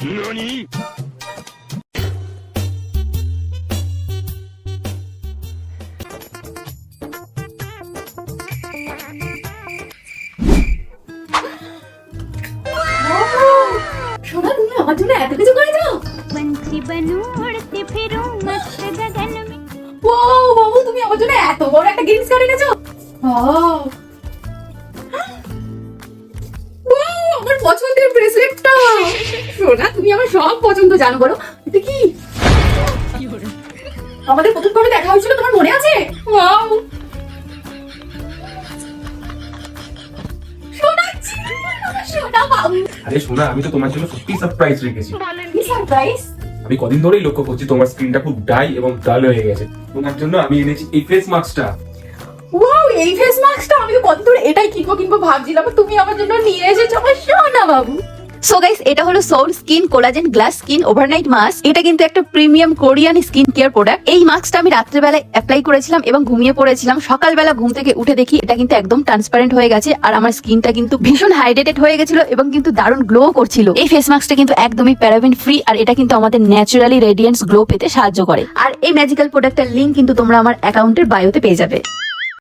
何？ সোনা, তুমি আমার জন্য এত কিছু করেছো। पंछी बनूं उड़ती फिरूं मस्त गगन में। ওয়াও বাবু, তুমি আমার জন্য এত বড় একটা গিফট করে এনেছো। ওয়াও ওয়াও, আমার পছন্দের ব্রেসলেটটা। সোনা, তুমি আমার সব পছন্দ জানো। বলো এটা কি? আমাদের প্রথম কবে দেখা হয়েছিল তোমার মনে আছে? ওয়াও সোনা, সোনা বাবু। আরে শোনা, আমি তো তোমার জন্য সত্যি সারপ্রাইজ রেখেছি। কি সারপ্রাইজ? আমি কদিন ধরেই লক্ষ্য করছি তোমার স্ক্রিনটা খুব ডাই এবং ডাল হয়ে গেছে। তোমার জন্য আমি এনেছি এই ফেস মাস্কটা। ওয়াও, এই ফেস মাস্কটা আমি তো কত দূর এটাই কিনবো ভাবছিলাম, তুমি আমার জন্য নিয়ে এসেছো আমার সোনা বাবু। সো গাইস, এটা হলো সোর skin collagen glass skin overnight mask. এটা কিন্তু একটা premium Korean skin care product. এই মাস্কটা আমি রাত্রেবেলায় অ্যাপ্লাই করেছিলাম এবং ঘুমিয়ে পড়েছিলাম। সকালবেলা ঘুম থেকে উঠে দেখি এটা কিন্তু একদম ট্রান্সপারেন্ট হয়ে গেছে আর আমার স্কিনটা কিন্তু ভীষণ হাইড্রেটেড হয়ে গেছিল এবং কিন্তু দারুণ গ্লো করছিল। এই ফেস মাস্কটা কিন্তু একদমই প্যারাবেন ফ্রি আর এটা কিন্তু আমাদের ন্যাচারালি রেডিয়েন্স গ্লো পেতে সাহায্য করে। আর এই ম্যাজিক্যাল প্রোডাক্টের লিংক কিন্তু তোমরা আমার অ্যাকাউন্টের বায়োতে পেয়ে যাবে।